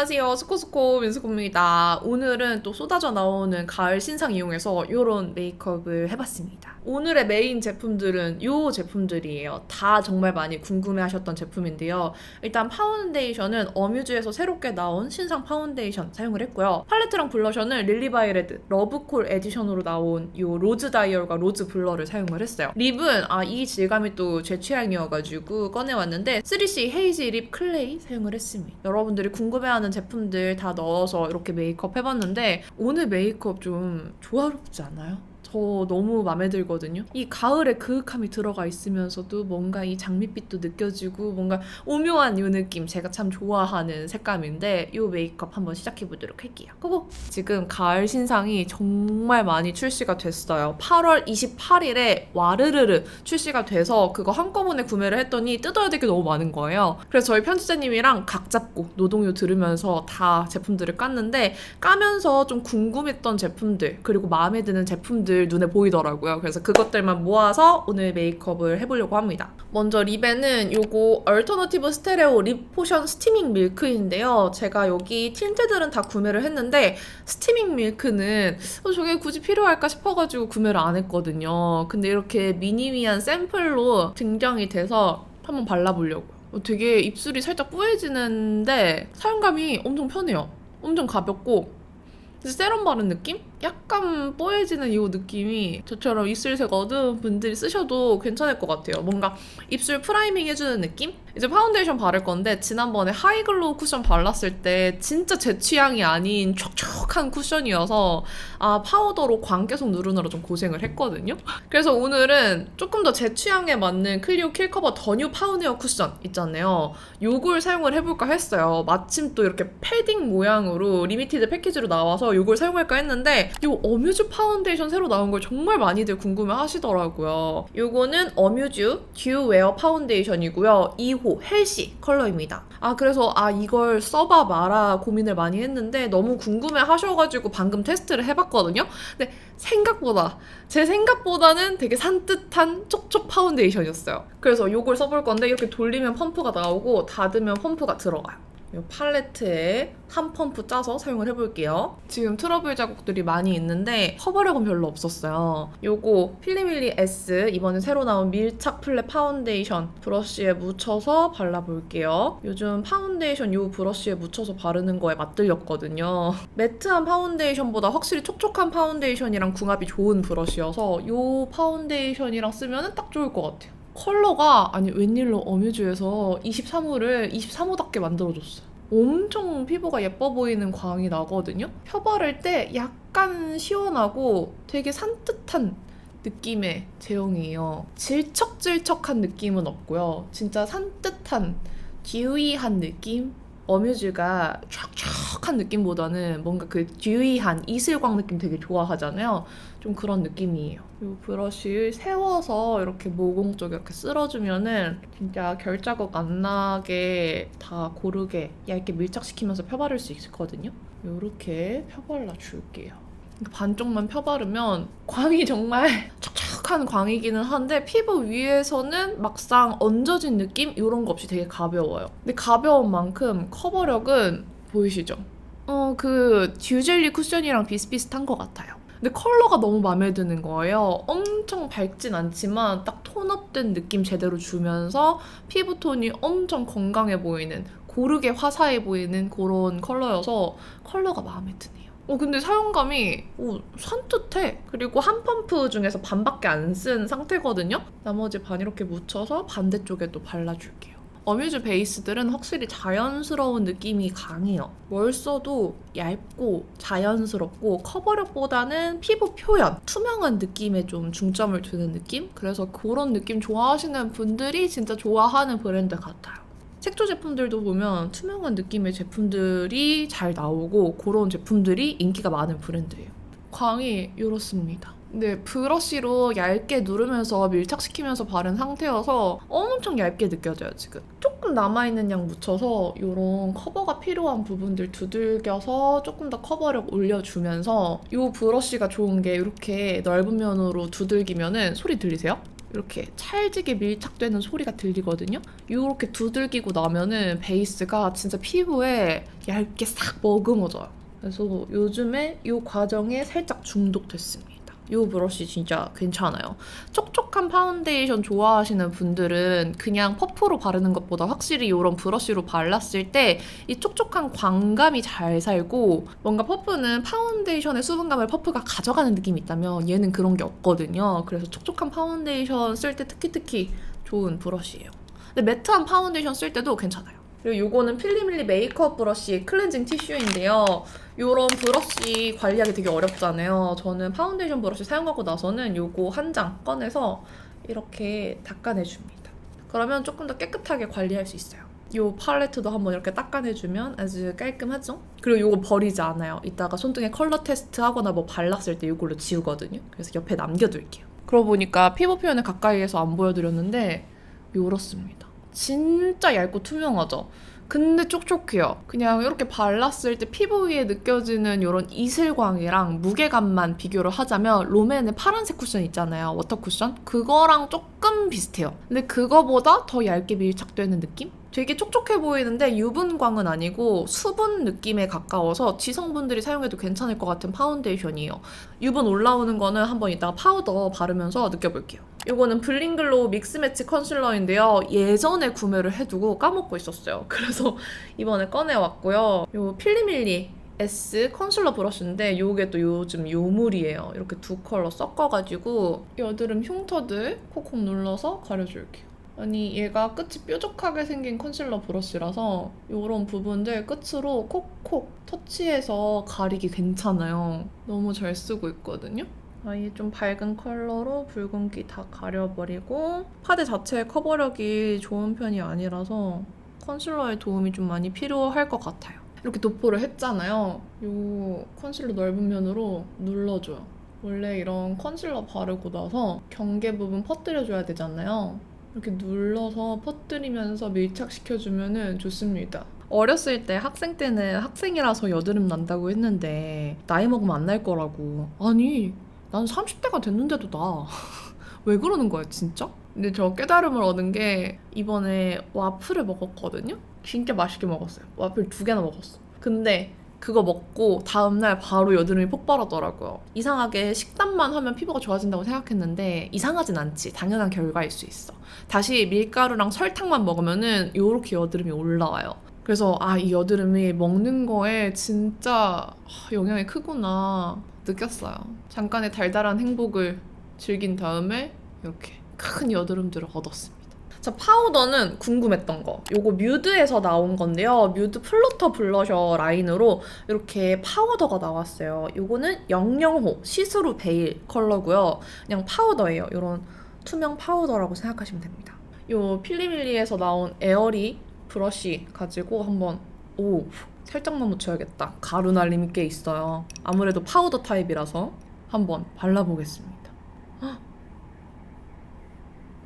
안녕하세요. 스코스코 민스코입니다. 오늘은 또 쏟아져 나오는 가을 신상 이용해서 이런 메이크업을 해봤습니다. 오늘의 메인 제품들은 이 제품들이에요. 다 정말 많이 궁금해하셨던 제품인데요. 일단 파운데이션은 어뮤즈에서 새롭게 나온 신상 파운데이션 사용을 했고요. 팔레트랑 블러셔는 릴리바이레드 러브콜 에디션으로 나온 이 로즈 다이얼과 로즈 블러를 사용을 했어요. 립은 이 질감이 또 제 취향이어가지고 꺼내왔는데 3C 헤이지 립 클레이 사용을 했습니다. 여러분들이 궁금해하는 제품들 다 넣어서 이렇게 메이크업 해봤는데 오늘 메이크업 좀 조화롭지 않아요? 저 너무 마음에 들거든요. 이 가을의 그윽함이 들어가 있으면서도 뭔가 이 장밋빛도 느껴지고 뭔가 오묘한 이 느낌 제가 참 좋아하는 색감인데 이 메이크업 한번 시작해보도록 할게요. 고고! 지금 가을 신상이 정말 많이 출시가 됐어요. 8월 28일에 와르르르 출시가 돼서 그거 한꺼번에 구매를 했더니 뜯어야 될 게 너무 많은 거예요. 그래서 저희 편집자님이랑 각 잡고 노동요 들으면서 다 제품들을 깠는데 까면서 좀 궁금했던 제품들 그리고 마음에 드는 제품들 눈에 보이더라고요. 그래서 그것들만 모아서 오늘 메이크업을 해보려고 합니다. 먼저 립에는 요거 얼터너티브 스테레오 립 포션 스티밍 밀크인데요. 제가 여기 틴트들은 다 구매를 했는데 스티밍 밀크는 저게 굳이 필요할까 싶어가지고 구매를 안 했거든요. 근데 이렇게 미니미한 샘플로 증정이 돼서 한번 발라보려고요. 되게 입술이 살짝 뿌얘지는데 사용감이 엄청 편해요. 엄청 가볍고 세럼 바른 느낌? 약간 뽀얘지는 이 느낌이 저처럼 입술색 어두운 분들이 쓰셔도 괜찮을 것 같아요. 뭔가 입술 프라이밍 해주는 느낌? 이제 파운데이션 바를 건데 지난번에 하이글로우 쿠션 발랐을 때 진짜 제 취향이 아닌 촉촉한 쿠션이어서 파우더로 광 계속 누르느라 좀 고생을 했거든요. 그래서 오늘은 조금 더 제 취향에 맞는 클리오 킬커버 더 뉴 파운웨어 쿠션 있잖아요. 요걸 사용을 해볼까 했어요. 마침 또 이렇게 패딩 모양으로 리미티드 패키지로 나와서 요걸 사용할까 했는데 이 어뮤즈 파운데이션 새로 나온 걸 정말 많이들 궁금해 하시더라고요. 요거는 어뮤즈 듀 웨어 파운데이션이고요. 2호 헬시 컬러입니다. 그래서 이걸 써봐 마라 고민을 많이 했는데 너무 궁금해 하셔가지고 방금 테스트를 해봤거든요. 근데 제 생각보다는 되게 산뜻한 촉촉 파운데이션이었어요. 그래서 요걸 써볼 건데 이렇게 돌리면 펌프가 나오고 닫으면 펌프가 들어가요. 이 팔레트에 한 펌프 짜서 사용을 해볼게요. 지금 트러블 자국들이 많이 있는데 커버력은 별로 없었어요. 요거 필리밀리 S 이번에 새로 나온 밀착 플랫 파운데이션 브러쉬에 묻혀서 발라볼게요. 요즘 파운데이션 요 브러쉬에 묻혀서 바르는 거에 맛들렸거든요. 매트한 파운데이션보다 확실히 촉촉한 파운데이션이랑 궁합이 좋은 브러쉬여서 요 파운데이션이랑 쓰면 딱 좋을 것 같아요. 컬러가 웬일로 어뮤즈에서 23호를 23호답게 만들어줬어요. 엄청 피부가 예뻐 보이는 광이 나거든요. 펴 바를 때 약간 시원하고 되게 산뜻한 느낌의 제형이에요. 질척질척한 느낌은 없고요. 진짜 산뜻한 듀이한 느낌? 어뮤즈가 촉촉한 느낌보다는 뭔가 그 듀이한 이슬광 느낌 되게 좋아하잖아요. 좀 그런 느낌이에요. 이 브러쉬를 세워서 이렇게 모공 쪽에 이렇게 쓸어주면은 진짜 결자국 안 나게 다 고르게 얇게 밀착시키면서 펴바를 수 있거든요. 이렇게 펴발라 줄게요. 반쪽만 펴바르면 광이 정말 촉촉한 광이기는 한데 피부 위에서는 막상 얹어진 느낌? 이런 거 없이 되게 가벼워요. 근데 가벼운 만큼 커버력은 보이시죠? 그 듀젤리 쿠션이랑 비슷비슷한 것 같아요. 근데 컬러가 너무 마음에 드는 거예요. 엄청 밝진 않지만 딱 톤업된 느낌 제대로 주면서 피부톤이 엄청 건강해 보이는 고르게 화사해 보이는 그런 컬러여서 컬러가 마음에 드네요. 근데 사용감이 산뜻해. 그리고 한 펌프 중에서 반밖에 안 쓴 상태거든요. 나머지 반 이렇게 묻혀서 반대쪽에도 발라줄게요. 어뮤즈 베이스들은 확실히 자연스러운 느낌이 강해요. 뭘 써도 얇고 자연스럽고 커버력보다는 피부 표현, 투명한 느낌에 좀 중점을 두는 느낌? 그래서 그런 느낌 좋아하시는 분들이 진짜 좋아하는 브랜드 같아요. 색조 제품들도 보면 투명한 느낌의 제품들이 잘 나오고 그런 제품들이 인기가 많은 브랜드예요. 광이 이렇습니다. 근데 브러쉬로 얇게 누르면서 밀착시키면서 바른 상태여서 엄청 얇게 느껴져요, 지금. 조금 남아있는 양 묻혀서 이런 커버가 필요한 부분들 두들겨서 조금 더 커버력 올려주면서 이 브러쉬가 좋은 게 이렇게 넓은 면으로 두들기면은 소리 들리세요? 이렇게 찰지게 밀착되는 소리가 들리거든요. 이렇게 두들기고 나면은 베이스가 진짜 피부에 얇게 싹 머금어져요. 그래서 요즘에 이 과정에 살짝 중독됐습니다. 이 브러쉬 진짜 괜찮아요. 촉촉한 파운데이션 좋아하시는 분들은 그냥 퍼프로 바르는 것보다 확실히 이런 브러쉬로 발랐을 때 이 촉촉한 광감이 잘 살고, 뭔가 퍼프는 파운데이션의 수분감을 퍼프가 가져가는 느낌이 있다면 얘는 그런 게 없거든요. 그래서 촉촉한 파운데이션 쓸 때 특히 좋은 브러쉬예요. 근데 매트한 파운데이션 쓸 때도 괜찮아요. 그리고 이거는 필리밀리 메이크업 브러쉬 클렌징 티슈인데요. 이런 브러쉬 관리하기 되게 어렵잖아요. 저는 파운데이션 브러쉬 사용하고 나서는 이거 한 장 꺼내서 이렇게 닦아내줍니다. 그러면 조금 더 깨끗하게 관리할 수 있어요. 이 팔레트도 한번 이렇게 닦아내주면 아주 깔끔하죠? 그리고 이거 버리지 않아요. 이따가 손등에 컬러 테스트 하거나 뭐 발랐을 때 이걸로 지우거든요. 그래서 옆에 남겨둘게요. 그러고 보니까 피부 표현을 가까이에서 안 보여드렸는데 이렇습니다. 진짜 얇고 투명하죠? 근데 촉촉해요. 그냥 이렇게 발랐을 때 피부 위에 느껴지는 이런 이슬광이랑 무게감만 비교를 하자면 롬앤의 파란색 쿠션 있잖아요. 워터 쿠션? 그거랑 조금 비슷해요. 근데 그거보다 더 얇게 밀착되는 느낌? 되게 촉촉해 보이는데 유분광은 아니고 수분 느낌에 가까워서 지성분들이 사용해도 괜찮을 것 같은 파운데이션이에요. 유분 올라오는 거는 한번 이따가 파우더 바르면서 느껴볼게요. 이거는 블링글로우 믹스매치 컨실러인데요. 예전에 구매를 해두고 까먹고 있었어요. 그래서 이번에 꺼내왔고요. 이 필리밀리 S 컨실러 브러쉬인데 이게 또 요즘 요물이에요. 이렇게 두 컬러 섞어가지고 여드름 흉터들 콕콕 눌러서 가려줄게요. 아니 얘가 끝이 뾰족하게 생긴 컨실러 브러쉬라서 이런 부분들 끝으로 콕콕 터치해서 가리기 괜찮아요. 너무 잘 쓰고 있거든요. 아예 좀 밝은 컬러로 붉은기 다 가려버리고, 파데 자체의 커버력이 좋은 편이 아니라서 컨실러의 도움이 좀 많이 필요할 것 같아요. 이렇게 도포를 했잖아요. 이 컨실러 넓은 면으로 눌러줘요. 원래 이런 컨실러 바르고 나서 경계 부분 퍼뜨려줘야 되잖아요. 이렇게 눌러서 퍼뜨리면서 밀착시켜주면 좋습니다. 어렸을 때 학생 때는 학생이라서 여드름 난다고 했는데 나이 먹으면 안 날 거라고. 아니, 난 30대가 됐는데도 나. 왜 그러는 거야 진짜? 근데 저 깨달음을 얻은 게 이번에 와플을 먹었거든요? 진짜 맛있게 먹었어요. 와플 2개나 먹었어. 근데 그거 먹고 다음날 바로 여드름이 폭발하더라고요. 이상하게 식단만 하면 피부가 좋아진다고 생각했는데 이상하진 않지. 당연한 결과일 수 있어. 다시 밀가루랑 설탕만 먹으면은 요렇게 여드름이 올라와요. 그래서 이 여드름이 먹는 거에 진짜 영향이 크구나 느꼈어요. 잠깐의 달달한 행복을 즐긴 다음에 이렇게 큰 여드름들을 얻었습니다. 자, 파우더는 궁금했던 거. 요거 뮤드에서 나온 건데요. 뮤드 플루터 블러셔 라인으로 이렇게 파우더가 나왔어요. 요거는 005 시스루 베일 컬러고요. 그냥 파우더예요. 이런 투명 파우더라고 생각하시면 됩니다. 요 필리밀리에서 나온 에어리 브러쉬 가지고 한번 살짝만 묻혀야겠다. 가루 날림이 꽤 있어요. 아무래도 파우더 타입이라서 한번 발라보겠습니다.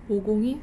모공이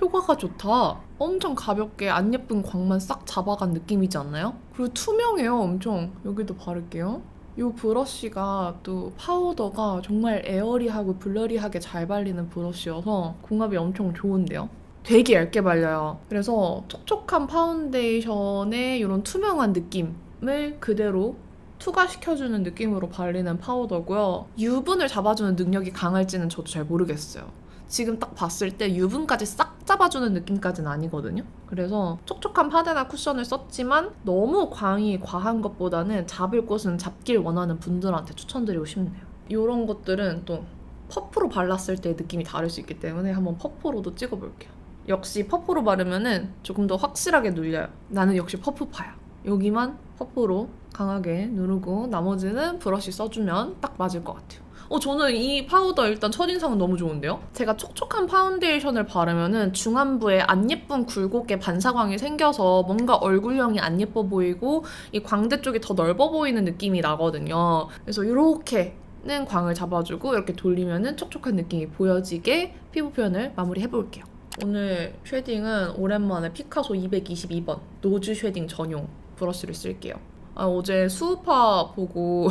효과가 좋다. 엄청 가볍게 안 예쁜 광만 싹 잡아간 느낌이지 않나요? 그리고 투명해요, 엄청. 여기도 바를게요. 이 브러쉬가 또 파우더가 정말 에어리하고 블러리하게 잘 발리는 브러쉬여서 궁합이 엄청 좋은데요? 되게 얇게 발려요. 그래서 촉촉한 파운데이션의 이런 투명한 느낌을 그대로 투과시켜주는 느낌으로 발리는 파우더고요. 유분을 잡아주는 능력이 강할지는 저도 잘 모르겠어요. 지금 딱 봤을 때 유분까지 싹 잡아주는 느낌까지는 아니거든요. 그래서 촉촉한 파데나 쿠션을 썼지만 너무 광이 과한 것보다는 잡을 곳은 잡길 원하는 분들한테 추천드리고 싶네요. 이런 것들은 또 퍼프로 발랐을 때 느낌이 다를 수 있기 때문에 한번 퍼프로도 찍어볼게요. 역시 퍼프로 바르면은 조금 더 확실하게 눌려요. 나는 역시 퍼프파야. 여기만 퍼프로 강하게 누르고 나머지는 브러쉬 써주면 딱 맞을 것 같아요. 저는 이 파우더 일단 첫인상은 너무 좋은데요? 제가 촉촉한 파운데이션을 바르면은 중안부에 안 예쁜 굴곡의 반사광이 생겨서 뭔가 얼굴형이 안 예뻐 보이고 이 광대 쪽이 더 넓어 보이는 느낌이 나거든요. 그래서 이렇게는 광을 잡아주고 이렇게 돌리면은 촉촉한 느낌이 보여지게 피부 표현을 마무리해볼게요. 오늘 쉐딩은 오랜만에 피카소 222번 노즈 쉐딩 전용 브러쉬를 쓸게요. 어제 수우파 보고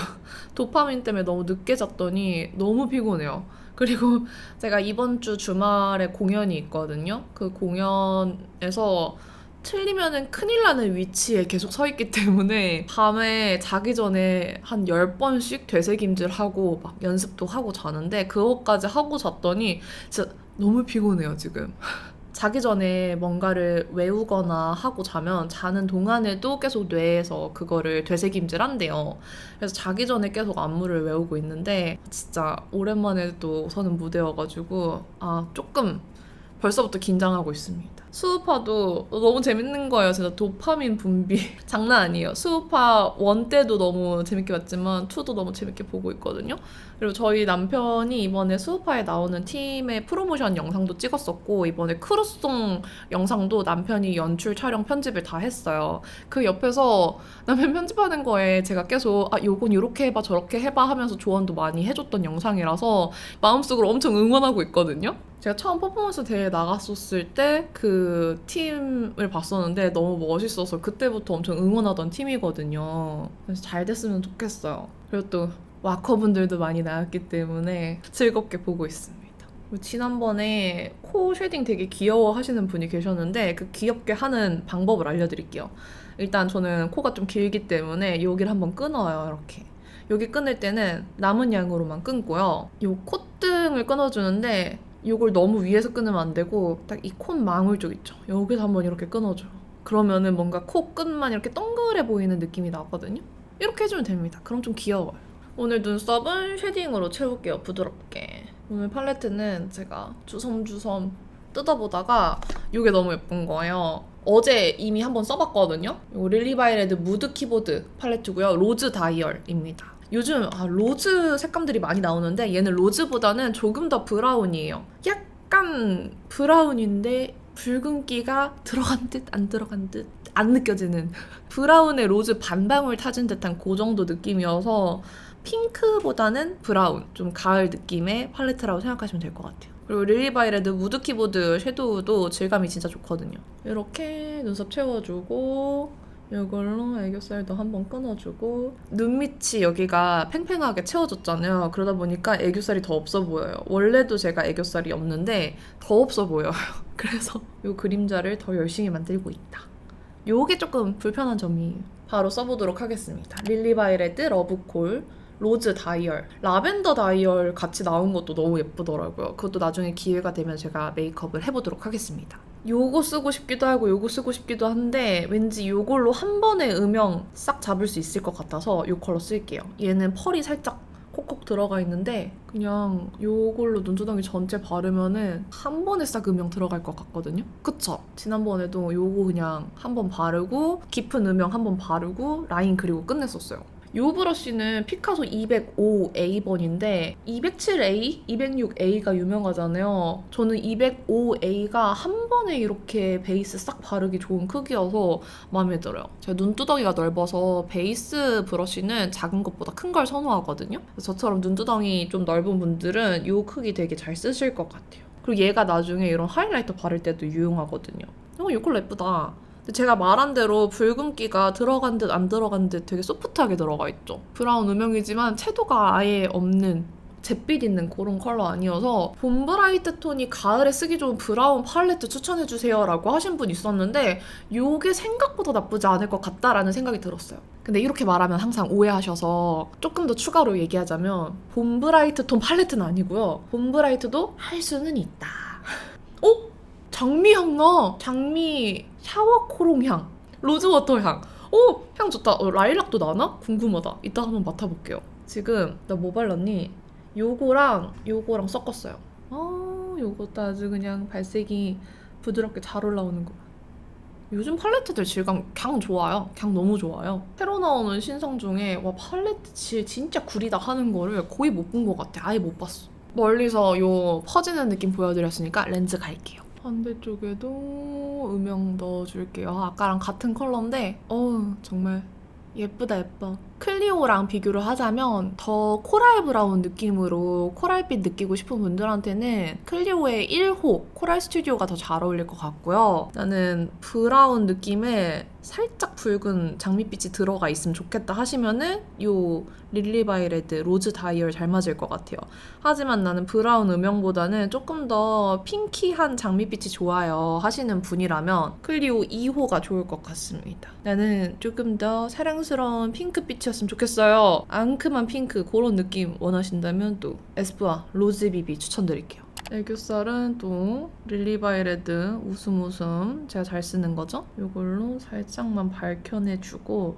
도파민 때문에 너무 늦게 잤더니 너무 피곤해요. 그리고 제가 이번 주 주말에 공연이 있거든요. 그 공연에서 틀리면은 큰일 나는 위치에 계속 서 있기 때문에 밤에 자기 전에 한 10번씩 되새김질하고 막 연습도 하고 자는데 그것까지 하고 잤더니 진짜 너무 피곤해요, 지금. 자기 전에 뭔가를 외우거나 하고 자는 동안에도 계속 뇌에서 그거를 되새김질한대요. 그래서 자기 전에 계속 안무를 외우고 있는데 진짜 오랜만에 또 서는 무대여가지고 조금 벌써부터 긴장하고 있습니다. 수우파도 너무 재밌는 거예요. 진짜 도파민 분비 장난 아니에요. 수우파 1 때도 너무 재밌게 봤지만 2도 너무 재밌게 보고 있거든요. 그리고 저희 남편이 이번에 수우파에 나오는 팀의 프로모션 영상도 찍었었고 이번에 크루송 영상도 남편이 연출, 촬영, 편집을 다 했어요. 그 옆에서 남편 편집하는 거에 제가 계속 요건 요렇게 해봐 저렇게 해봐 하면서 조언도 많이 해줬던 영상이라서 마음속으로 엄청 응원하고 있거든요. 제가 처음 퍼포먼스 대회에 나갔었을 때 그 팀을 봤었는데 너무 멋있어서 그때부터 엄청 응원하던 팀이거든요. 그래서 잘 됐으면 좋겠어요. 그리고 또 와커분들도 많이 나왔기 때문에 즐겁게 보고 있습니다. 지난번에 코 쉐딩 되게 귀여워 하시는 분이 계셨는데 그 귀엽게 하는 방법을 알려드릴게요. 일단 저는 코가 좀 길기 때문에 여기를 한번 끊어요. 이렇게. 여기 끊을 때는 남은 양으로만 끊고요. 요 콧등을 끊어주는데 이걸 너무 위에서 끊으면 안 되고 딱 이 콧망울 쪽 있죠. 여기서 한번 이렇게 끊어줘요. 그러면은 뭔가 코 끝만 이렇게 동그래 보이는 느낌이 나거든요. 이렇게 해주면 됩니다. 그럼 좀 귀여워요. 오늘 눈썹은 쉐딩으로 채울게요. 부드럽게. 오늘 팔레트는 제가 주섬주섬 뜯어보다가 이게 너무 예쁜 거예요. 어제 이미 한번 써봤거든요. 이거 릴리바이레드 무드 키보드 팔레트고요. 로즈 다이얼입니다. 요즘 로즈 색감들이 많이 나오는데 얘는 로즈보다는 조금 더 브라운이에요. 약간 브라운인데 붉은기가 들어간 듯 안 들어간 듯 안 느껴지는 브라운에 로즈 반방울 타진 듯한 그 정도 느낌이어서 핑크보다는 브라운, 좀 가을 느낌의 팔레트라고 생각하시면 될 것 같아요. 그리고 릴리바이레드 무드 키보드 섀도우도 질감이 진짜 좋거든요. 이렇게 눈썹 채워주고 이걸로 애교살도 한번 끊어주고 눈 밑이 여기가 팽팽하게 채워졌잖아요. 그러다 보니까 애교살이 더 없어 보여요. 원래도 제가 애교살이 없는데 더 없어 보여요. 그래서 이 그림자를 더 열심히 만들고 있다. 요게 조금 불편한 점이 바로 써보도록 하겠습니다. 릴리바이레드 러브콜 로즈 다이얼, 라벤더 다이얼 같이 나온 것도 너무 예쁘더라고요. 그것도 나중에 기회가 되면 제가 메이크업을 해보도록 하겠습니다. 요거 쓰고 싶기도 하고 요거 쓰고 싶기도 한데 왠지 요걸로 한 번에 음영 싹 잡을 수 있을 것 같아서 요 컬러 쓸게요. 얘는 펄이 살짝 콕콕 들어가 있는데 그냥 요걸로 눈두덩이 전체 바르면은 한 번에 싹 음영 들어갈 것 같거든요? 그쵸? 지난번에도 요거 그냥 한 번 바르고 깊은 음영 한 번 바르고 라인 그리고 끝냈었어요. 요 브러쉬는 피카소 205A번인데 207A, 206A가 유명하잖아요. 저는 205A가 한 번에 이렇게 베이스 싹 바르기 좋은 크기여서 마음에 들어요. 제가 눈두덩이가 넓어서 베이스 브러쉬는 작은 것보다 큰 걸 선호하거든요. 그래서 저처럼 눈두덩이 좀 넓은 분들은 요 크기 되게 잘 쓰실 것 같아요. 그리고 얘가 나중에 이런 하이라이터 바를 때도 유용하거든요. 이 컬러 예쁘다. 제가 말한 대로 붉은기가 들어간 듯 안 들어간 듯 되게 소프트하게 들어가 있죠. 브라운 음영이지만 채도가 아예 없는 잿빛 있는 그런 컬러 아니어서 봄 브라이트 톤이 가을에 쓰기 좋은 브라운 팔레트 추천해주세요 라고 하신 분 있었는데 요게 생각보다 나쁘지 않을 것 같다라는 생각이 들었어요. 근데 이렇게 말하면 항상 오해하셔서 조금 더 추가로 얘기하자면 봄 브라이트 톤 팔레트는 아니고요. 봄 브라이트도 할 수는 있다. 장미향 나! 장미 샤워 코롱 향, 로즈워터 향. 향 좋다. 라일락도 나나? 궁금하다. 이따 한번 맡아볼게요. 지금 나 뭐 발랐니? 요거랑 섞었어요. 요것도 아주 그냥 발색이 부드럽게 잘 올라오는 거. 요즘 팔레트들 질감 그냥 좋아요. 그냥 너무 좋아요. 새로 나오는 신상 중에 와 팔레트 질 진짜 구리다 하는 거를 거의 못 본 것 같아. 아예 못 봤어. 멀리서 요 퍼지는 느낌 보여드렸으니까 렌즈 갈게요. 반대쪽에도 음영 넣어줄게요. 아까랑 같은 컬러인데 정말 예쁘다 예뻐. 클리오랑 비교를 하자면 더 코랄 브라운 느낌으로 코랄빛 느끼고 싶은 분들한테는 클리오의 1호 코랄 스튜디오가 더 잘 어울릴 것 같고요. 나는 브라운 느낌의 살짝 붉은 장밋빛이 들어가 있으면 좋겠다 하시면은 요 릴리바이레드 로즈 다이얼 잘 맞을 것 같아요. 하지만 나는 브라운 음영보다는 조금 더 핑키한 장밋빛이 좋아요 하시는 분이라면 클리오 2호가 좋을 것 같습니다. 나는 조금 더 사랑스러운 핑크빛이었으면 좋겠어요. 앙큼한 핑크 그런 느낌 원하신다면 또 에스쁘아 로즈 비비 추천드릴게요. 애교살은 또 릴리바이레드 웃음 제가 잘 쓰는 거죠? 이걸로 살짝만 밝혀내주고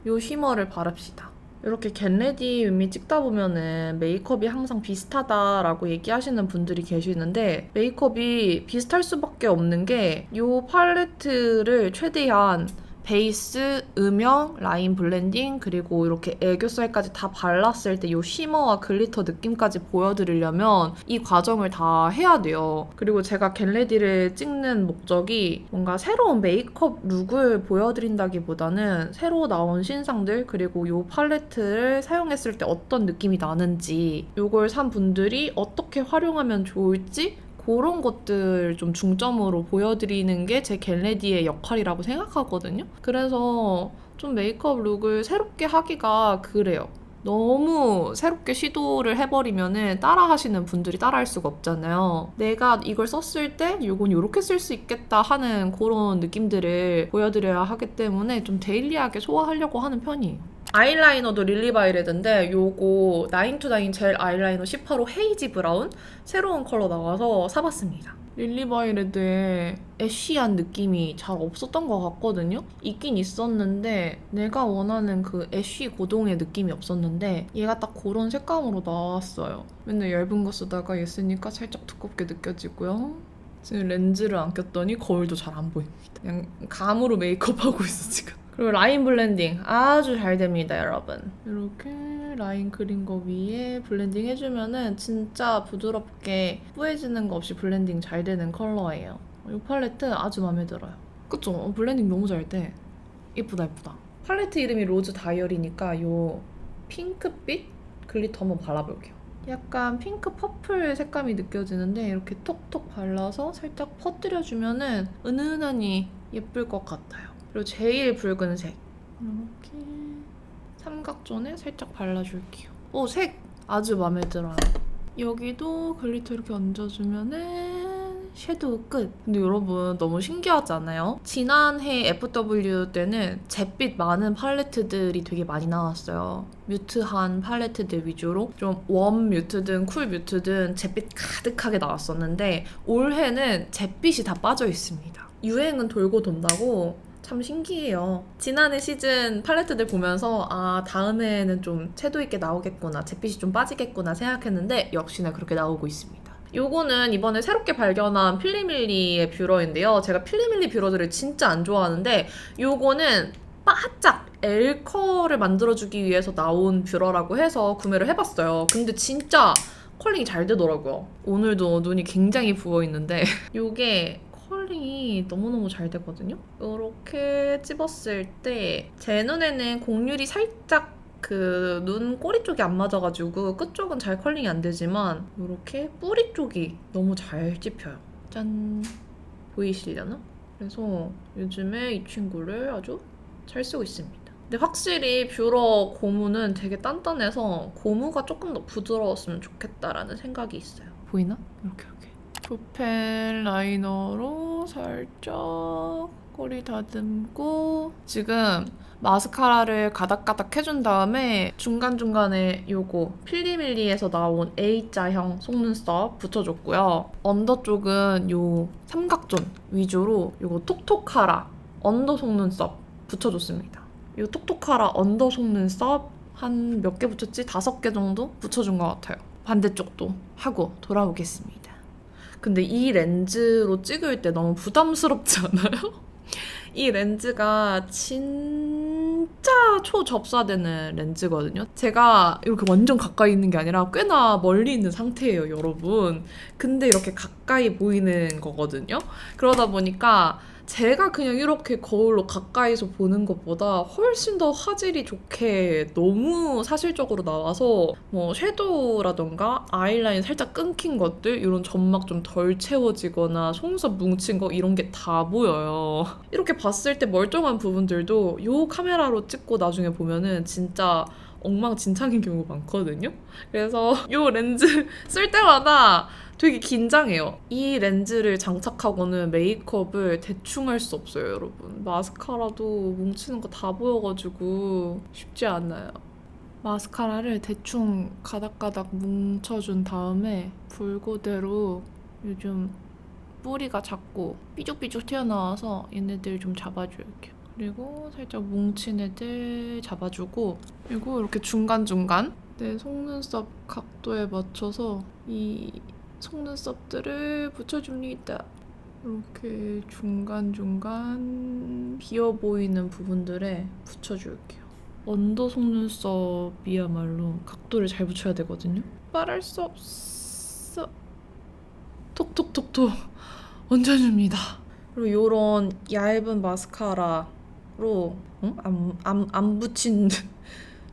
요 쉬머를 바릅시다. 이렇게 겟레디 윗미 찍다 보면은 메이크업이 항상 비슷하다라고 얘기하시는 분들이 계시는데 메이크업이 비슷할 수밖에 없는 게 요 팔레트를 최대한 베이스, 음영, 라인 블렌딩 그리고 이렇게 애교살까지 다 발랐을 때 이 쉬머와 글리터 느낌까지 보여드리려면 이 과정을 다 해야 돼요. 그리고 제가 겟레디를 찍는 목적이 뭔가 새로운 메이크업 룩을 보여드린다기보다는 새로 나온 신상들 그리고 이 팔레트를 사용했을 때 어떤 느낌이 나는지 이걸 산 분들이 어떻게 활용하면 좋을지 그런 것들 좀 중점으로 보여드리는 게 제 겟레디의 역할이라고 생각하거든요. 그래서 좀 메이크업 룩을 새롭게 하기가 그래요. 너무 새롭게 시도를 해버리면은 따라 하시는 분들이 따라 할 수가 없잖아요. 내가 이걸 썼을 때 이건 이렇게 쓸 수 있겠다 하는 그런 느낌들을 보여드려야 하기 때문에 좀 데일리하게 소화하려고 하는 편이에요. 아이라이너도 릴리바이레드인데 요거 9to9 젤 아이라이너 18호 헤이지 브라운 새로운 컬러 나와서 사봤습니다. 릴리바이레드에 애쉬한 느낌이 잘 없었던 것 같거든요? 있긴 있었는데 내가 원하는 그 애쉬 고동의 느낌이 없었는데 얘가 딱 그런 색감으로 나왔어요. 맨날 얇은 거 쓰다가 얘 쓰니까 살짝 두껍게 느껴지고요. 지금 렌즈를 안 꼈더니 거울도 잘 안 보입니다. 그냥 감으로 메이크업하고 있어 지금. 그리고 라인 블렌딩 아주 잘 됩니다 여러분. 이렇게 라인 그린 거 위에 블렌딩 해주면은 진짜 부드럽게 뿌해지는 거 없이 블렌딩 잘 되는 컬러예요. 이 팔레트 아주 마음에 들어요. 그쵸? 블렌딩 너무 잘 돼. 예쁘다 예쁘다. 팔레트 이름이 로즈 다이얼이니까 요 핑크빛 글리터 한번 발라볼게요. 약간 핑크 퍼플 색감이 느껴지는데 이렇게 톡톡 발라서 살짝 퍼뜨려주면은 은은하니 예쁠 것 같아요. 그리고 제일 붉은색 이렇게 삼각존에 살짝 발라줄게요. 오, 색 아주 마음에 들어요. 여기도 글리터 이렇게 얹어주면은 섀도우 끝. 근데 여러분 너무 신기하지 않아요? 지난해 FW 때는 잿빛 많은 팔레트들이 되게 많이 나왔어요. 뮤트한 팔레트들 위주로 좀 웜 뮤트든 쿨 뮤트든 잿빛 가득하게 나왔었는데 올해는 잿빛이 다 빠져 있습니다. 유행은 돌고 돈다고 참 신기해요. 지난해 시즌 팔레트들 보면서 아 다음에는 좀 채도 있게 나오겠구나 잿빛이 좀 빠지겠구나 생각했는데 역시나 그렇게 나오고 있습니다. 요거는 이번에 새롭게 발견한 필리밀리의 뷰러인데요. 제가 필리밀리 뷰러들을 진짜 안 좋아하는데 요거는 바짝 L컬을 만들어주기 위해서 나온 뷰러라고 해서 구매를 해봤어요. 근데 진짜 컬링이 잘 되더라고요. 오늘도 눈이 굉장히 부어있는데 요게 컬링이 너무너무 잘 되거든요? 이렇게 찝었을 때 제 눈에는 곡률이 살짝 그 눈 꼬리 쪽이 안 맞아가지고 끝쪽은 잘 컬링이 안 되지만 이렇게 뿌리 쪽이 너무 잘 찝혀요. 짠! 보이시려나? 그래서 요즘에 이 친구를 아주 잘 쓰고 있습니다. 근데 확실히 뷰러 고무는 되게 단단해서 고무가 조금 더 부드러웠으면 좋겠다라는 생각이 있어요. 보이나? 이렇게. 푸펠 라이너로 살짝 꼬리 다듬고 지금 마스카라를 가닥가닥 해준 다음에 중간중간에 요거 필리밀리에서 나온 A자형 속눈썹 붙여줬고요. 언더 쪽은 요 삼각존 위주로 요거 톡톡하라 언더 속눈썹 붙여줬습니다. 요 톡톡하라 언더 속눈썹 한 몇 개 붙였지? 5개 정도 붙여준 것 같아요. 반대쪽도 하고 돌아오겠습니다. 근데 이 렌즈로 찍을 때 너무 부담스럽지 않아요? 이 렌즈가 진짜 초접사되는 렌즈거든요. 제가 이렇게 완전 가까이 있는 게 아니라 꽤나 멀리 있는 상태예요, 여러분. 근데 이렇게 가까이 보이는 거거든요. 그러다 보니까 제가 그냥 이렇게 거울로 가까이서 보는 것보다 훨씬 더 화질이 좋게 너무 사실적으로 나와서 뭐 섀도우라던가 아이라인 살짝 끊긴 것들, 이런 점막 좀 덜 채워지거나 속눈썹 뭉친 거 이런 게 다 보여요. 이렇게 봤을 때 멀쩡한 부분들도 이 카메라로 찍고 나중에 보면은 진짜 엉망진창인 경우가 많거든요. 그래서 이 렌즈 쓸 때마다 되게 긴장해요. 이 렌즈를 장착하고는 메이크업을 대충 할 수 없어요, 여러분. 마스카라도 뭉치는 거 다 보여가지고 쉽지 않아요. 마스카라를 대충 가닥가닥 뭉쳐준 다음에 붉고대로 요즘 뿌리가 작고 삐죽삐죽 튀어나와서 얘네들 좀 잡아줄게요. 그리고 살짝 뭉친 애들 잡아주고, 그리고 이렇게 중간중간 내 속눈썹 각도에 맞춰서 이 속눈썹들을 붙여줍니다. 이렇게 중간중간 비어 보이는 부분들에 붙여줄게요. 언더 속눈썹이야말로 각도를 잘 붙여야 되거든요. 말할 수 없어. 톡톡톡톡 얹어줍니다. 그리고 이런 얇은 마스카라로 안 붙인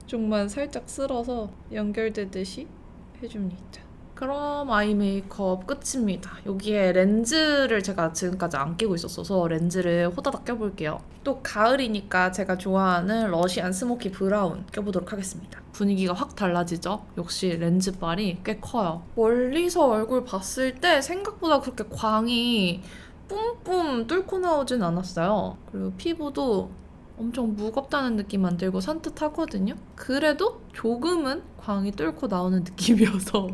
쪽만 살짝 쓸어서 연결되듯이 해줍니다. 그럼 아이 메이크업 끝입니다. 여기에 렌즈를 제가 지금까지 안 끼고 있었어서 렌즈를 호다닥 껴볼게요. 또 가을이니까 제가 좋아하는 러시안 스모키 브라운 껴보도록 하겠습니다. 분위기가 확 달라지죠? 역시 렌즈빨이 꽤 커요. 멀리서 얼굴 봤을 때 생각보다 그렇게 광이 뿜뿜 뚫고 나오진 않았어요. 그리고 피부도 엄청 무겁다는 느낌 안 들고 산뜻하거든요? 그래도 조금은 광이 뚫고 나오는 느낌이어서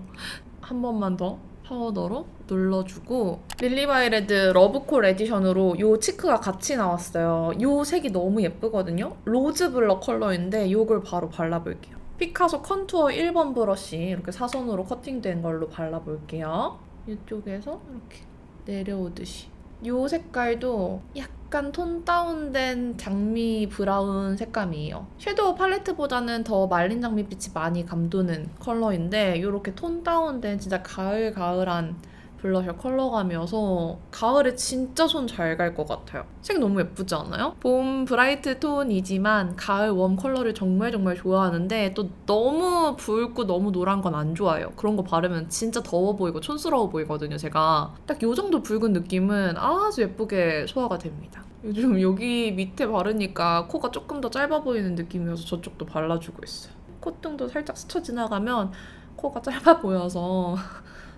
한 번만 더 파우더로 눌러주고, 릴리바이레드 러브콜 에디션으로 이 치크가 같이 나왔어요. 이 색이 너무 예쁘거든요? 로즈 블러 컬러인데 이걸 바로 발라볼게요. 피카소 컨투어 1번 브러쉬 이렇게 사선으로 커팅된 걸로 발라볼게요. 이쪽에서 이렇게 내려오듯이. 이 색깔도 약간 톤 다운된 장미 브라운 색감이에요. 섀도우 팔레트보다는 더 말린 장미빛이 많이 감도는 컬러인데 이렇게 톤 다운된 진짜 가을가을한 블러셔 컬러감이어서 가을에 진짜 손 잘 갈 것 같아요. 색 너무 예쁘지 않아요? 봄 브라이트 톤이지만 가을 웜 컬러를 정말 좋아하는데 또 너무 붉고 너무 노란 건 안 좋아해요. 그런 거 바르면 진짜 더워 보이고 촌스러워 보이거든요, 제가. 딱 이 정도 붉은 느낌은 아주 예쁘게 소화가 됩니다. 요즘 여기 밑에 바르니까 코가 조금 더 짧아 보이는 느낌이어서 저쪽도 발라주고 있어요. 콧등도 살짝 스쳐 지나가면 코가 짧아 보여서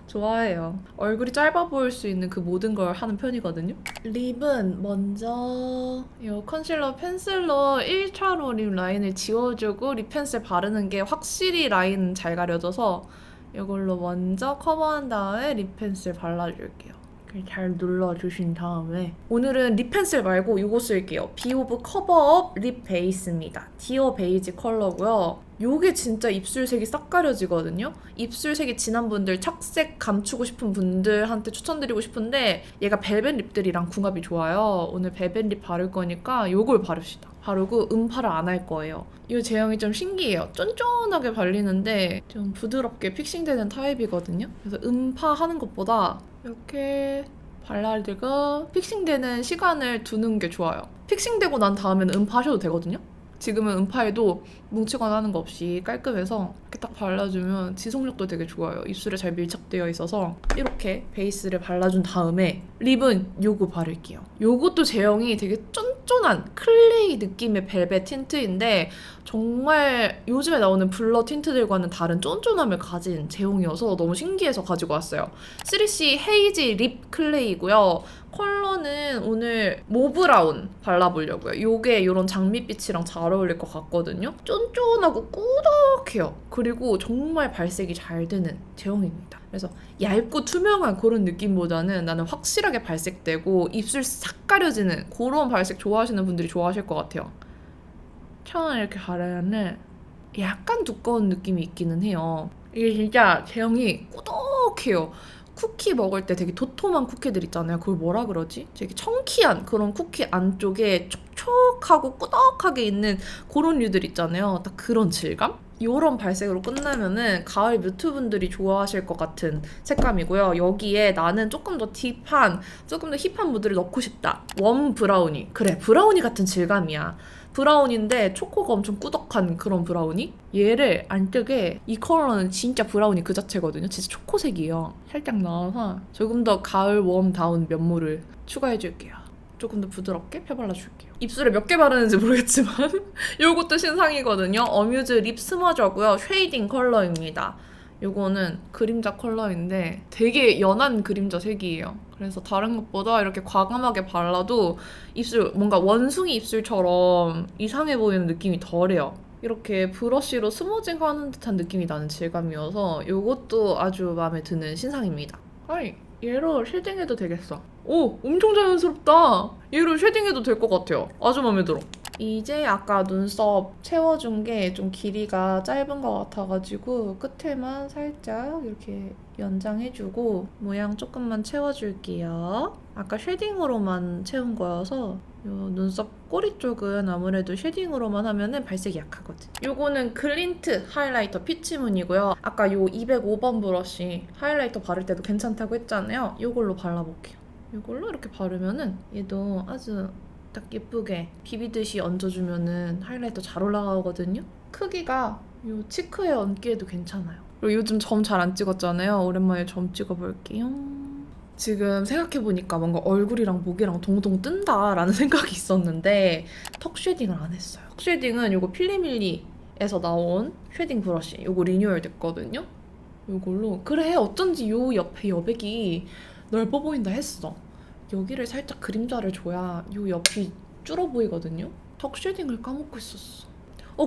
좋아해요. 얼굴이 짧아 보일 수 있는 그 모든 걸 하는 편이거든요. 립은 먼저 이 컨실러 펜슬로 1차로 립 라인을 지워주고 립 펜슬 바르는 게 확실히 라인 잘 가려져서 이걸로 먼저 커버한 다음에 립 펜슬 발라줄게요. 잘 눌러주신 다음에 오늘은 립 펜슬 말고 이거 쓸게요. 비오브 커버업 립 베이스입니다. 디어 베이지 컬러고요. 요게 진짜 입술색이 싹 가려지거든요. 입술색이 진한 분들, 착색 감추고 싶은 분들한테 추천드리고 싶은데 얘가 벨벳 립들이랑 궁합이 좋아요. 오늘 벨벳 립 바를 거니까 요걸 바릅시다. 바르고 음파를 안 할 거예요. 이 제형이 좀 신기해요. 쫀쫀하게 발리는데 좀 부드럽게 픽싱되는 타입이거든요. 그래서 음파하는 것보다 이렇게 발라드가 픽싱되는 시간을 두는 게 좋아요. 픽싱되고 난 다음에는 음파하셔도 되거든요. 지금은 음파해도 뭉치거나 하는 거 없이 깔끔해서 이렇게 딱 발라주면 지속력도 되게 좋아요. 입술에 잘 밀착되어 있어서 이렇게 베이스를 발라준 다음에 립은 요거 바를게요. 요것도 제형이 되게 쫀쫀한 클레이 느낌의 벨벳 틴트인데 정말 요즘에 나오는 블러 틴트들과는 다른 쫀쫀함을 가진 제형이어서 너무 신기해서 가지고 왔어요. 3C 헤이지 립 클레이고요. 컬러는 오늘 모브라운 발라보려고요. 요게 이런 장미빛이랑 잘 어울릴 것 같거든요. 쫀쫀하고 꾸덕해요. 그리고 정말 발색이 잘 되는 제형입니다. 그래서 얇고 투명한 그런 느낌보다는 나는 확실하게 발색되고 입술 싹 가려지는 그런 발색 좋아하시는 분들이 좋아하실 것 같아요. 처음에 이렇게 바르면 약간 두꺼운 느낌이 있기는 해요. 이게 진짜 제형이 꾸덕해요. 쿠키 먹을 때 되게 도톰한 쿠키들 있잖아요. 그걸 뭐라 그러지? 되게 청키한 그런 쿠키 안쪽에 촉촉하고 꾸덕하게 있는 그런 류들 있잖아요. 딱 그런 질감? 이런 발색으로 끝나면은 가을 뮤트 분들이 좋아하실 것 같은 색감이고요. 여기에 나는 조금 더 딥한, 조금 더 힙한 무드를 넣고 싶다. 웜 브라우니. 그래, 브라우니 같은 질감이야. 브라운인데 초코가 엄청 꾸덕한 그런 브라우니? 얘를 안 뜨게 이 컬러는 진짜 브라우니 그 자체거든요. 진짜 초코색이에요. 살짝 넣어서 조금 더 가을 웜다운 면모를 추가해줄게요. 조금 더 부드럽게 펴발라줄게요. 입술에 몇 개 바르는지 모르겠지만 요것도 신상이거든요. 어뮤즈 립 스머저고요. 쉐이딩 컬러입니다. 요거는 그림자 컬러인데 되게 연한 그림자 색이에요. 그래서 다른 것보다 이렇게 과감하게 발라도 입술 뭔가 원숭이 입술처럼 이상해 보이는 느낌이 덜해요. 이렇게 브러쉬로 스무징 하는 듯한 느낌이 나는 질감이어서 요것도 아주 마음에 드는 신상입니다. 아이, 얘로 쉐딩해도 되겠어. 오, 엄청 자연스럽다. 얘로 쉐딩해도 될 것 같아요. 아주 마음에 들어. 이제 아까 눈썹 채워준 게 좀 길이가 짧은 것 같아가지고 끝에만 살짝 이렇게 연장해주고 모양 조금만 채워줄게요. 아까 쉐딩으로만 채운 거여서 요 눈썹 꼬리 쪽은 아무래도 쉐딩으로만 하면은 발색이 약하거든. 요거는 글린트 하이라이터 피치문이고요. 아까 요 205번 브러쉬 하이라이터 바를 때도 괜찮다고 했잖아요. 요걸로 발라볼게요. 이걸로 이렇게 바르면은 얘도 아주 딱 예쁘게 비비듯이 얹어주면은 하이라이터 잘 올라가거든요. 크기가 이 치크에 얹기에도 괜찮아요. 그리고 요즘 점 잘 안 찍었잖아요. 오랜만에 점 찍어볼게요. 지금 생각해보니까 뭔가 얼굴이랑 목이랑 동동 뜬다라는 생각이 있었는데 턱 쉐딩을 안 했어요. 턱 쉐딩은 이거 필리밀리에서 나온 쉐딩 브러쉬 이거 리뉴얼 됐거든요. 이걸로 그래 어쩐지 요 옆에 여백이 넓어 보인다 했어. 여기를 살짝 그림자를 줘야 요 옆이 줄어 보이거든요. 턱 쉐딩을 까먹고 있었어.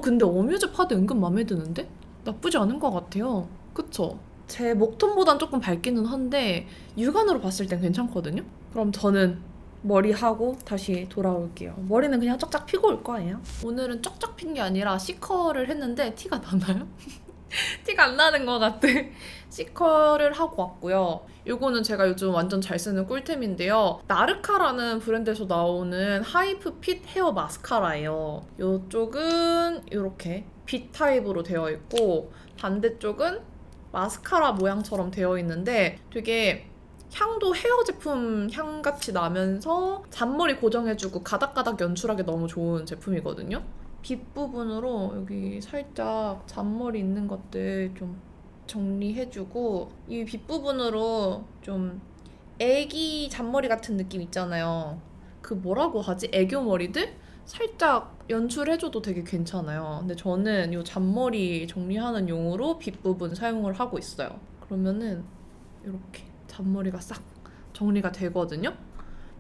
근데 어뮤즈 파드 은근 마음에 드는데? 나쁘지 않은 것 같아요. 그쵸? 제 목톤보단 조금 밝기는 한데 육안으로 봤을 땐 괜찮거든요? 그럼 저는 머리하고 다시 돌아올게요. 머리는 그냥 쫙쫙 피고 올 거예요. 오늘은 쫙쫙 핀 게 아니라 C컬을 했는데 티가 나나요? 티가 안 나는 것 같아. C컬을 하고 왔고요. 요거는 제가 요즘 완전 잘 쓰는 꿀템인데요. 나르카라는 브랜드에서 나오는 하이프 핏 헤어 마스카라예요. 요쪽은 이렇게 빛 타입으로 되어 있고 반대쪽은 마스카라 모양처럼 되어 있는데 되게 향도 헤어 제품 향같이 나면서 잔머리 고정해주고 가닥가닥 연출하기 너무 좋은 제품이거든요. 빗 부분으로 여기 살짝 잔머리 있는 것들 좀 정리해주고 이 빗 부분으로 좀 애기 잔머리 같은 느낌 있잖아요. 그 뭐라고 하지? 애교 머리들? 살짝 연출해줘도 되게 괜찮아요. 근데 저는 이 잔머리 정리하는 용으로 빗 부분 사용을 하고 있어요. 그러면은 이렇게 잔머리가 싹 정리가 되거든요.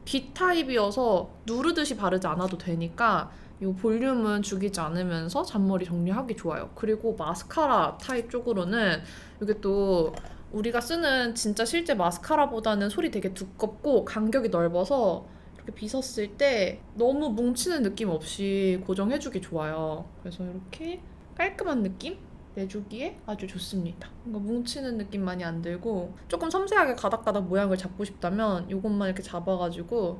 빗 타입이어서 누르듯이 바르지 않아도 되니까 이 볼륨은 죽이지 않으면서 잔머리 정리하기 좋아요. 그리고 마스카라 타입 쪽으로는 이게 또 우리가 쓰는 진짜 실제 마스카라보다는 솔이 되게 두껍고 간격이 넓어서 이렇게 빗었을 때 너무 뭉치는 느낌 없이 고정해주기 좋아요. 그래서 이렇게 깔끔한 느낌 내주기에 아주 좋습니다. 뭔가 뭉치는 느낌 많이 안 들고 조금 섬세하게 가닥가닥 모양을 잡고 싶다면 이것만 이렇게 잡아가지고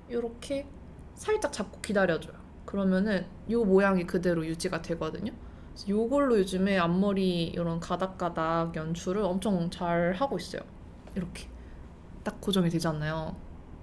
이렇게 살짝 잡고 기다려줘요. 그러면은 이 모양이 그대로 유지가 되거든요. 그래서 이걸로 요즘에 앞머리 이런 가닥가닥 연출을 엄청 잘 하고 있어요. 이렇게 딱 고정이 되지 않나요?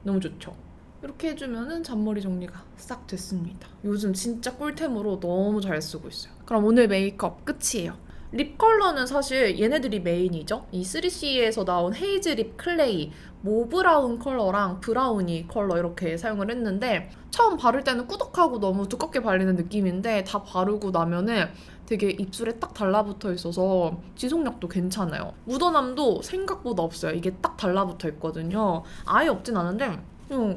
너무 좋죠? 이렇게 해주면은 잔머리 정리가 싹 됐습니다. 요즘 진짜 꿀템으로 너무 잘 쓰고 있어요. 그럼 오늘 메이크업 끝이에요. 립 컬러는 사실 얘네들이 메인이죠. 이 3CE에서 나온 헤이즈 립 클레이, 모브라운 컬러랑 브라우니 컬러 이렇게 사용을 했는데 처음 바를 때는 꾸덕하고 너무 두껍게 발리는 느낌인데 다 바르고 나면은 되게 입술에 딱 달라붙어 있어서 지속력도 괜찮아요. 묻어남도 생각보다 없어요. 이게 딱 달라붙어 있거든요. 아예 없진 않은데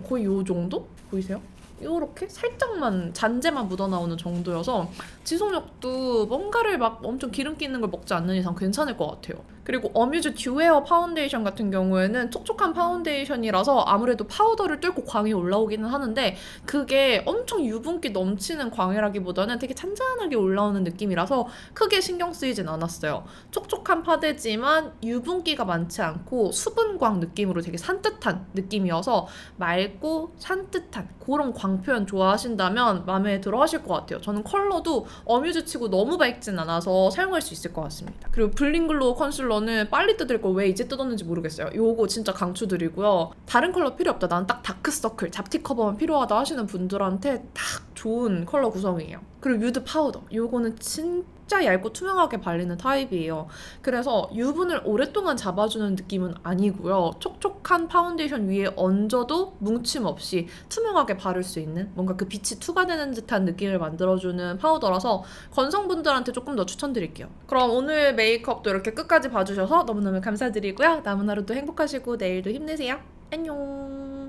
거의 요 정도? 보이세요? 요렇게 살짝만 잔재만 묻어나오는 정도여서 지속력도 뭔가를 막 엄청 기름기 있는 걸 먹지 않는 이상 괜찮을 것 같아요. 그리고 어뮤즈 듀에어 파운데이션 같은 경우에는 촉촉한 파운데이션이라서 아무래도 파우더를 뚫고 광이 올라오기는 하는데 그게 엄청 유분기 넘치는 광이라기보다는 되게 잔잔하게 올라오는 느낌이라서 크게 신경 쓰이진 않았어요. 촉촉한 파데지만 유분기가 많지 않고 수분광 느낌으로 되게 산뜻한 느낌이어서 맑고 산뜻한 그런 광 표현 좋아하신다면 마음에 들어 하실 것 같아요. 저는 컬러도 어뮤즈 치고 너무 밝진 않아서 사용할 수 있을 것 같습니다. 그리고 블링글로우 컨실러는 빨리 뜯을 거 왜 이제 뜯었는지 모르겠어요. 요거 진짜 강추드리고요. 다른 컬러 필요 없다. 난 딱 다크서클, 잡티 커버만 필요하다 하시는 분들한테 딱 좋은 컬러 구성이에요. 그리고 유드 파우더. 요거는 진짜 얇고 투명하게 발리는 타입이에요. 그래서 유분을 오랫동안 잡아주는 느낌은 아니고요. 촉촉한 파운데이션 위에 얹어도 뭉침 없이 투명하게 바를 수 있는 뭔가 그 빛이 투과되는 듯한 느낌을 만들어주는 파우더라서 건성분들한테 조금 더 추천드릴게요. 그럼 오늘 메이크업도 이렇게 끝까지 봐주셔서 너무너무 감사드리고요. 남은 하루도 행복하시고 내일도 힘내세요. 안녕.